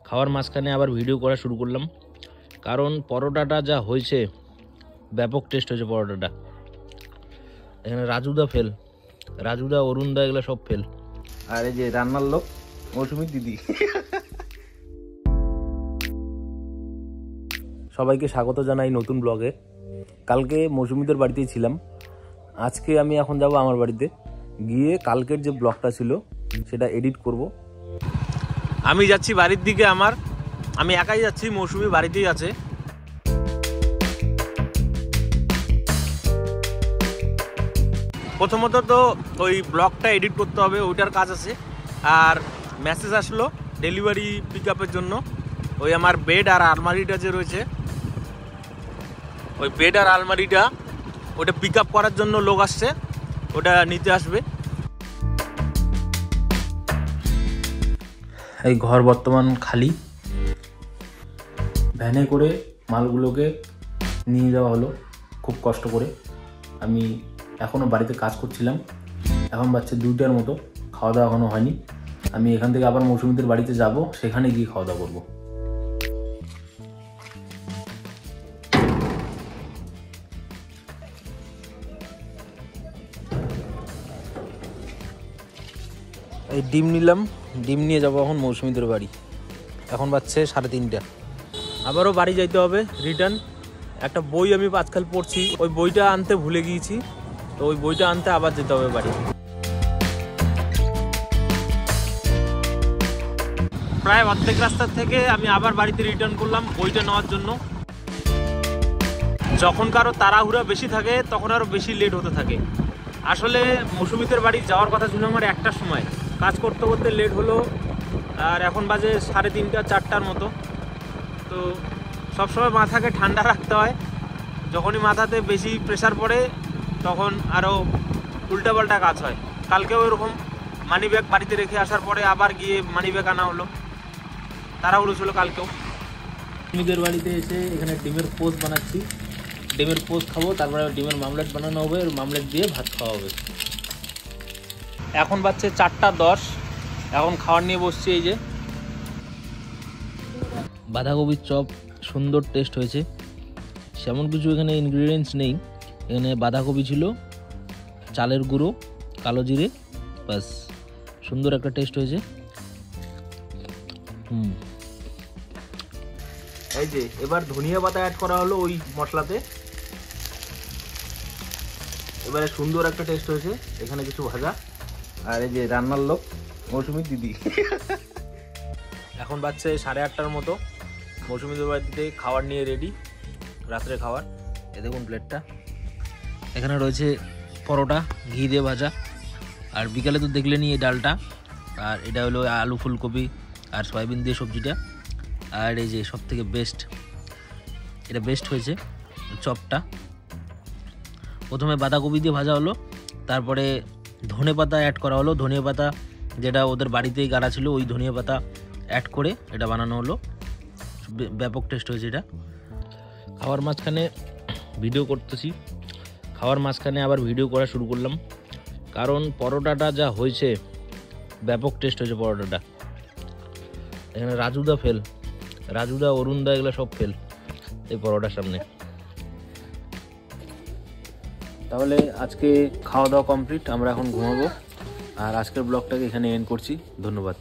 খাওয়ার মাঝখানে আবার ভিডিও করা শুরু করলাম, কারণ পরোটাটা যা হয়েছে ব্যাপক টেস্ট হয়েছে পরোটাটা। এখানে রাজুদা ফেল, রাজুদা অরুণদা এগুলো সব ফেল। আর এই যে রান্নার লোক মৌসুমীর দিদি। সবাইকে স্বাগত জানাই নতুন ব্লগে। কালকে মৌসুমীদের বাড়িতেই ছিলাম, আজকে আমি এখন যাব আমার বাড়িতে গিয়ে কালকের যে ব্লগটা ছিল সেটা এডিট করব। আমি যাচ্ছি বাড়ির দিকে, আমি একাই যাচ্ছি, মৌসুমী বাড়িতেই আছে। প্রথমত তো ওই ব্লগটা এডিট করতে হবে, ওইটার কাজ আছে। আর মেসেজ আসলো ডেলিভারি পিক আপের জন্য। ওই আমার বেড আর আলমারিটা যে রয়েছে, ওই বেড আর আলমারিটা ওটা পিক আপ করার জন্য লোক আসছে, ওটা নিতে আসবে। এই ঘর বর্তমান খালি, ভ্যানে করে মালগুলোকে নিয়ে যাওয়া হলো খুব কষ্ট করে। আমি এখনও বাড়িতে কাজ করছিলাম, এখন বাচ্চা 2টার মতো, খাওয়া দাওয়া এখনও হয়নি। আমি এখান থেকে আবার মৌসুমীদের বাড়িতে যাব, সেখানে গিয়ে খাওয়া দাওয়া করবো। এই ডিম নিলাম, ডিম নিয়ে যাবো এখন মৌসুমীদের বাড়ি। এখন বাজছে 3:30। আবারও বাড়ি যাইতে হবে রিটার্ন। একটা বই আমি আজকাল পড়ছি, ওই বইটা আনতে ভুলে গিয়েছি, তো ওই বইটা আনতে আবার যেতে হবে বাড়ি। প্রায় অর্ধেক রাস্তার থেকে আমি আবার বাড়িতে রিটার্ন করলাম বইটা নেওয়ার জন্য। যখন কারো তাড়াহুড়া বেশি থাকে তখন আরও বেশি লেট হতে থাকে। আসলে মৌসুমীদের বাড়ি যাওয়ার কথা ছিল আমার 1টার সময়, কাজ করতে করতে লেট হলো, আর এখন বাজে 3:30 4টার মতো। তো সবসময় মাথাকে ঠান্ডা রাখতে হয়, যখনই মাথাতে বেশি প্রেশার পড়ে তখন আরও উল্টাপাল্টা কাজ হয়। কালকেও এরকম মানি ব্যাগ বাড়িতে রেখে আসার পরে আবার গিয়ে মানি ব্যাগ আনা হলো, তাড়াহুড়ো ছিল কালকেও। মৌসুমীদের বাড়িতে এসে এখানে ডিমের পোস্ট বানাচ্ছি, ডিমের পোস্ট খাবো, তারপরে ডিমের মামলেট বানানো হবে, মামলেট দিয়ে ভাত খাওয়া হবে। এখন বাজছে 4:10, এখন খাওয়ার নিয়ে বসছি। এই যে বাঁধাকপির চপ, সুন্দর টেস্ট হয়েছে। সেমন কিছু এখানে ইনগ্রিডিয়েন্টস নেই, এখানে বাঁধাকপি ছিল, চালের গুঁড়ো, কালো জিরে, বাস, সুন্দর একটা টেস্ট হয়েছে। এই যে এবার ধনিয়া পাতা অ্যাড করা হলো ওই মশলাতে, এবারে সুন্দর একটা টেস্ট হয়েছে। এখানে কিছু ভাজা, আর এই যে রান্নার লোক মৌসুমীর দিদি। এখন বাজছে 8:30 মতো, মৌসুমীদের বাড়িতে খাবার নিয়ে রেডি, রাত্রে খাবার। এ দেখুন প্লেটটা, এখানে রয়েছে পরোটা ঘি দিয়ে ভাজা, আর বিকালে তো দেখলেনি এই ডালটা, আর এটা হলো আলু ফুলকপি আর সয়াবিন দিয়ে সবজিটা। আর এই যে সব থেকে বেস্ট, এটা বেস্ট হয়েছে চপটা। প্রথমে বাঁধাকপি দিয়ে ভাজা হলো, তারপরে ধনে পাতা অ্যাড করা হলো, ধনিয়া পাতা যেটা ওদের বাড়িতেই গাড়া ছিল, ওই ধনিয়া পাতা অ্যাড করে এটা বানানো হলো। ব্যাপক টেস্ট হয়েছে এটা। খাওয়ার মাঝখানে ভিডিও করতেছি, খাওয়ার মাঝখানে আবার ভিডিও করা শুরু করলাম, কারণ পরোটাটা যা হয়েছে ব্যাপক টেস্ট হয়েছে পরোটাটা। এখানে রাজুদা ফেল, রাজুদা অরুণদা এগুলো সব ফেল এই পরোটার সামনে। তাহলে আজকে খাওয়া দাওয়া কমপ্লিট, আমরা এখন ঘুমাবো, আর আজকের ব্লগটাকে এখানে এন্ড করছি। ধন্যবাদ।